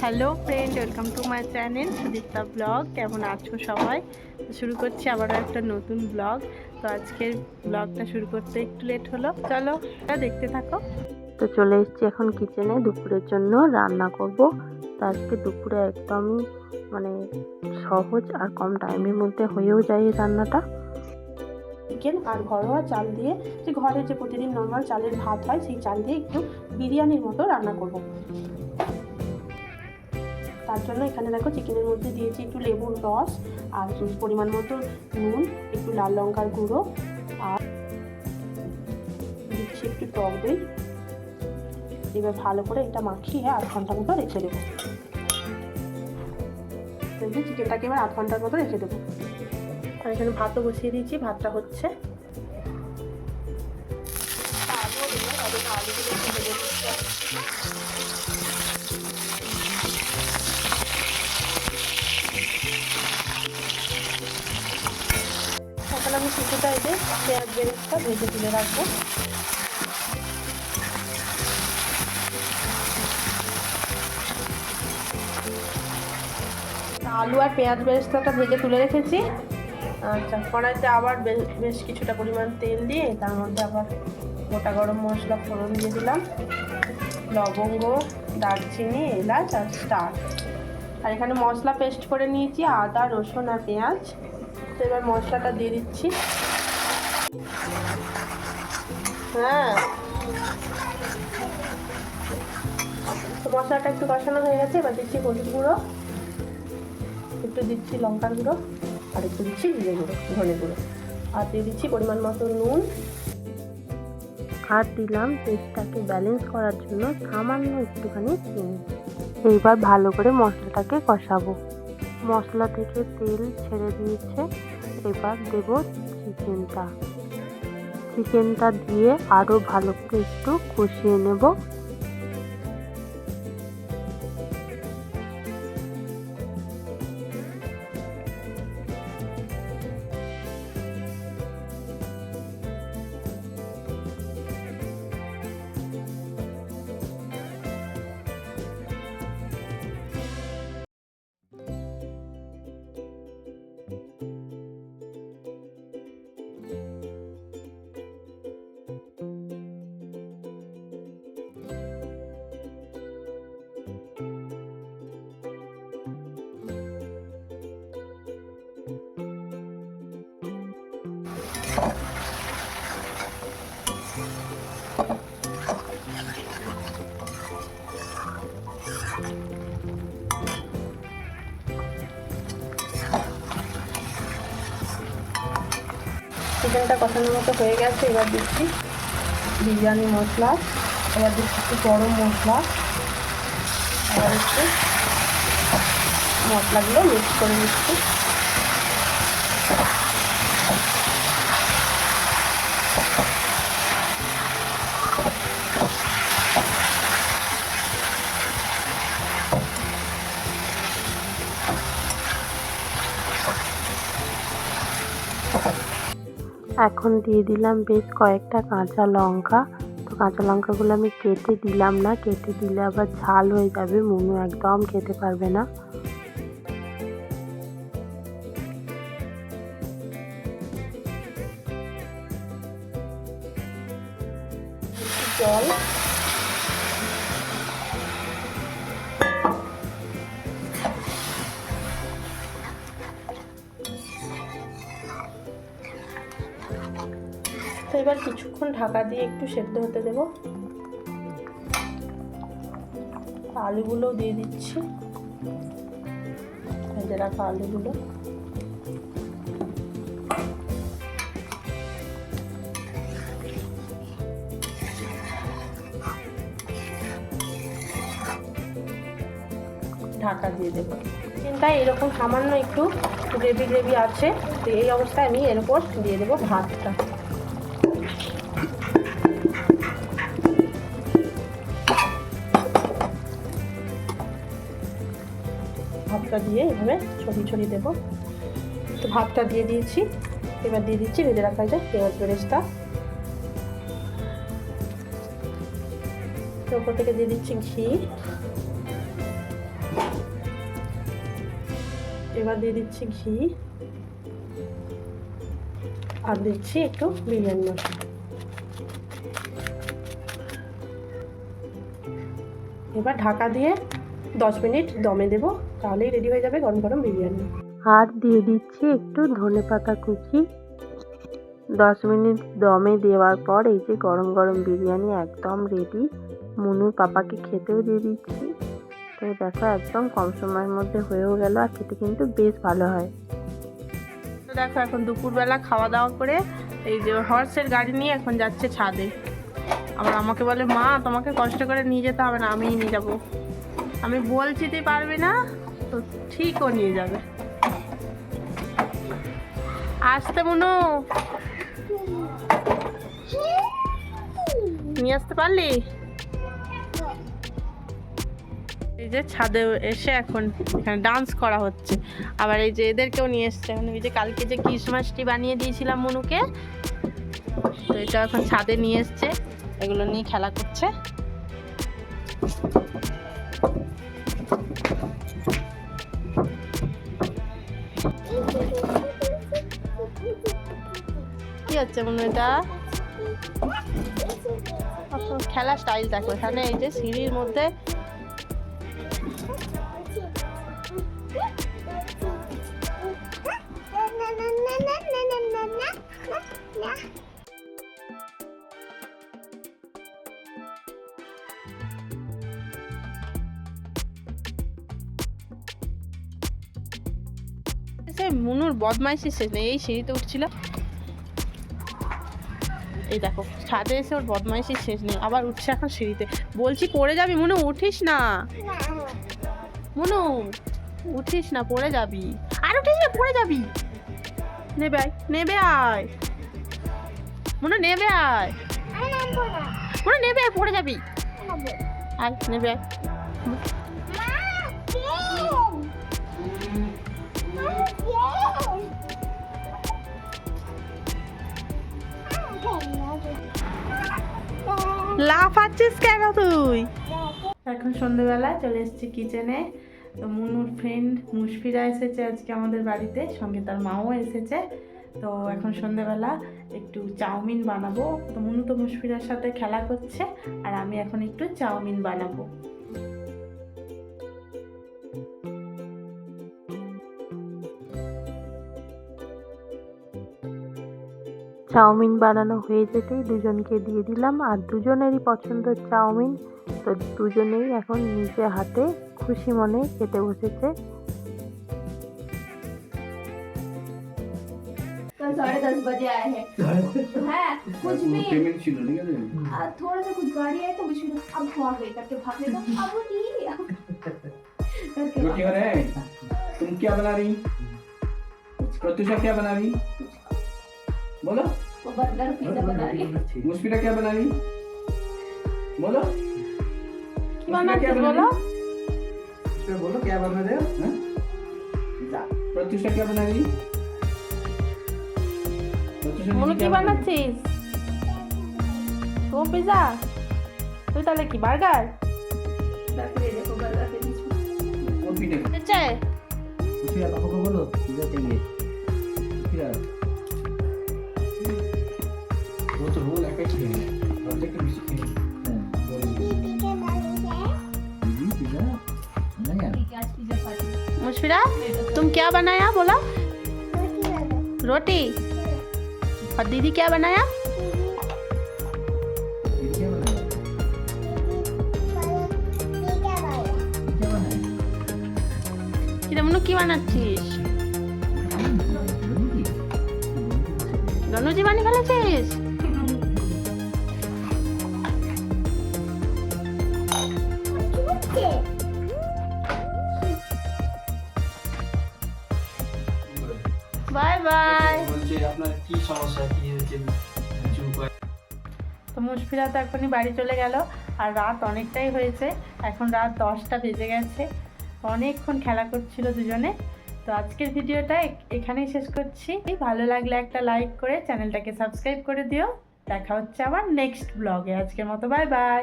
Hello friend, welcome to my channel Sudipta blog. কেমন আছো সবাই? শুরু করছি আবারও একটা নতুন ব্লগ। তো আজকের ব্লগটা শুরু করতে একটু লেট হলো, চলো দেখতে থাকো। তো চলে এসেছি এখন কিচেনে দুপুরের জন্য রান্না করব। তো আজকে দুপুরে একদমই সহজ আর কম টাইমের মধ্যে হয়েও যায় এই রান্নাটা। চিকেন আর ঘরোয়া চাল দিয়ে, যে ঘরে যে প্রতিদিন নর্মাল চালের ভাত হয় সেই চাল দিয়ে একটু বিরিয়ানির মতো রান্না করব। তার জন্য এখানে দেখো চিকেনের মধ্যে দিয়েছি একটু লেবুর রস আর পরিমাণ মতো নুন, একটু লাল লঙ্কার গুঁড়ো আর দিচ্ছি একটু টক দই। এবার ভালো করে এটা মাখিয়ে 8 ঘন্টার মতো রেখে দেবো। চিকেনটাকে এবার 8 ঘন্টার মতো রেখে দেবো। আর এখানে ভাতও বসিয়ে দিয়েছি, ভাতটা হচ্ছে। এখন আমি কিছুটা এতে পেঁয়াজ বেরেস্তা ভেজে তুলে রাখবো। আলু আর পেঁয়াজ বেরেস্তাটা ভেজে তুলে রেখেছি। আচ্ছা, কড়াইতে আবার বেশ কিছুটা পরিমাণ তেল দিয়ে তার মধ্যে আবার গোটা গরম মশলা ফোড়ন দিয়ে দিলাম, লবঙ্গ, দারচিনি, এলাচ আর স্টার। আর এখানে মশলা পেস্ট করে নিয়েছি আদা, রসুন আর পেঁয়াজ। তো এবার মশলাটা দিয়ে দিচ্ছি। তো মশলাটা একটু কষানো হয়ে গেছে। এবার দিচ্ছি হলুদ গুঁড়ো, একটু দিচ্ছি লঙ্কার গুঁড়ো আর একটু দিচ্ছি জিরে গুঁড়ো, ধনে গুঁড়ো, আর দিয়ে দিচ্ছি পরিমাণ মতো নুন। আর দিলাম টেস্টটাকে ব্যালেন্স করার জন্য সামান্য একটুখানি চিনি। এইবার ভালো করে মশলাটাকে কষাবো। মশলা থেকে তেল ছেড়ে দিয়েছে। এবার দেব চিকেনটা দিয়ে আরও ভালো করে একটু কষিয়ে নেব। চিকেনটা কষানোর মতো হয়ে গেছে। এবার দিচ্ছি বিরিয়ানি মশলা, এবার দিচ্ছি একটু গরম মশলা, এবার একটু মশলাগুলো মিক্স করে দিচ্ছি। এখন দিয়ে দিলাম বেশ কয়েকটা কাঁচা লঙ্কা। তো কাঁচা লঙ্কাগুলো আমি কেটে দিলাম না, কেটে দিলে আবার ঝাল হয়ে যাবে, মুনু একদম খেতে পারবে না। জল, তো এবার কিছুক্ষণ ঢাকা দিয়ে একটু সেদ্ধ হতে দেব। আলুগুলো দিয়ে দিচ্ছি, ভেজে রাখা আলুগুলো। ঢাকা দিয়ে দেবো। চিকেনটা এরকম সামান্য একটু গ্রেভি আছে। তো এই অবস্থায় আমি এর উপর দিয়ে দেবো ভাতটা। ভাতটা দিয়ে এভাবে ছড়িয়ে দেবো। তো ভাতটা দিয়ে দিয়েছি। এবার দিয়ে দিচ্ছি ভেজে রাখা যে পেঁয়াজ বেরেস্তা। ওপর থেকে দিয়ে দিচ্ছি ঘি। এবার দিয়ে দিচ্ছি ঘি আর দিচ্ছি একটু বিরিয়ানি মশলা। এবার ঢাকা দিয়ে 10 মিনিট দমে দেবো, তাহলেই রেডি হয়ে যাবে গরম গরম বিরিয়ানি। আর দিয়ে দিচ্ছি একটু ধনেপাতা কুচি। 10 মিনিট দমে দেওয়ার পর এই যে গরম গরম বিরিয়ানি একদম রেডি। মুনুর পাপাকে খেতেও দিয়ে দিচ্ছি। তো দেখো একদম কম সময়ের মধ্যে হয়েও গেল, আর খেতে কিন্তু বেশ ভালো হয়। তো দেখো এখন দুপুরবেলা খাওয়া দাওয়া করে এই যে হর্সের গাড়ি নিয়ে এখন যাচ্ছে ছাদে। আবার আমাকে বলে মা তোমাকে কষ্ট করে নিয়ে যেতে হবে না, আমিই নিয়ে যাবো। আমি বলছি তুই পারবি না, তো ঠিকও নিয়ে যাবে। আসতে মনু, নিয়ে আসতে পারলি? এই যে ছাদে এসে এখন এখানে ডান্স করা হচ্ছে। আবার এই যে এদেরকেও নিয়ে এসছে। এই যে কালকে যে ক্রিসমাস ট্রি বানিয়ে দিয়েছিলাম মনুকে, তো এটা এখন ছাদে নিয়ে এসছে, এগুলো নিয়ে খেলা করছে। কি হচ্ছে মনু এটা? খেলা স্টাইল দেখো, এখানে এই যে সিঁড়ির মধ্যে মুনুর বদমাইশি শেষ নেই। এই সিঁড়িতে উঠছিল, এই দেখো ছাদে এসে ওর বদমাইশি শেষ নেই, আবার উঠছে এখন সিঁড়িতে। বলছি পড়ে যাবি মনু, উঠিস না মনু, উঠিস না, পড়ে যাবি। আর উঠিস না, পড়ে যাবি। নেবে আয়, নেবে আয় মনু, নেবে আয় মনু, নেবে আয়, পড়ে যাবি। আয় নেবে আয়। লাফাচ্ছিস কেন তুই? এখন সন্ধ্যেবেলায় চলে এসেছি কিচেনে। তো মুনুর ফ্রেন্ড মুশফিরা এসেছে আজকে আমাদের বাড়িতে, সঙ্গে তার মাও এসেছে। তো এখন সন্ধ্যেবেলা একটু চাউমিন বানাবো। তো মুনু তো মুশফিরার সাথে খেলা করছে, আর আমি এখন একটু চাউমিন বানাবো। চাউমিন বানানো হয়ে যেতেই দুজনকে দিয়ে দিলাম, আর দুজনেরই পছন্দের চাউমিন। তো দুজনেই এখন নিজে হাতে খুশি মনে খেতে বসেছে। 10:30 बजे आए हैं। है कुछ भी पेमेंट शुरू नहीं कर थोड़ा सा कुछ गाड़ी आए तो बीच में अब हुआ गई करके भागे तो अब वो नहीं क्यों रे? तुम क्या बना रही? प्रत्युषा क्या बना रही? बोलो। वो बर्गर पिज्जा बना रही है। मुस्फिरा क्या बना रही? बोलो। क्या बना रही? बोलो क्या बना रहे हो? प्रत्युषा क्या बना रही? মনু কি বানাচ্ছিস? তো পিজা? তুই তাহলে কি বার্গার? ये देखो बर्गर के बीच में और पीने का। চাই मुस्फिरा पापा को बोलो पिज्जा चाहिए। मुस्फिरा वो तो रोल एक ही है प्रोजेक्ट भी सीखे हैं पिज्जा नहीं यार कि आज पिज्जा पार्टी मुशफिरा तुम क्या बनाया बोला? रोटी। और दीदी क्या बनाया? ये क्या बनाया কিরে মনু কি বানাচ্ছিস? গনুজি বানিয়ে ফেলেছিস? Bye bye. বলছে আপনার কি সমস্যা কি হয়েছে তো মুশফিরা তো এখনই বাড়ি চলে গেল, আর রাত অনেকটাই হয়েছে, এখন রাত 10টা বেজে গেছে। অনেকক্ষণ খেলা করছিল দুজনে। তো আজকের ভিডিওটা এখানেই শেষ করছি। ভালো লাগলে একটা লাইক করে চ্যানেলটাকে সাবস্ক্রাইব করে দিও। দেখা হচ্ছে আবার নেক্সট ব্লগে। আজকের মতো বাই বাই।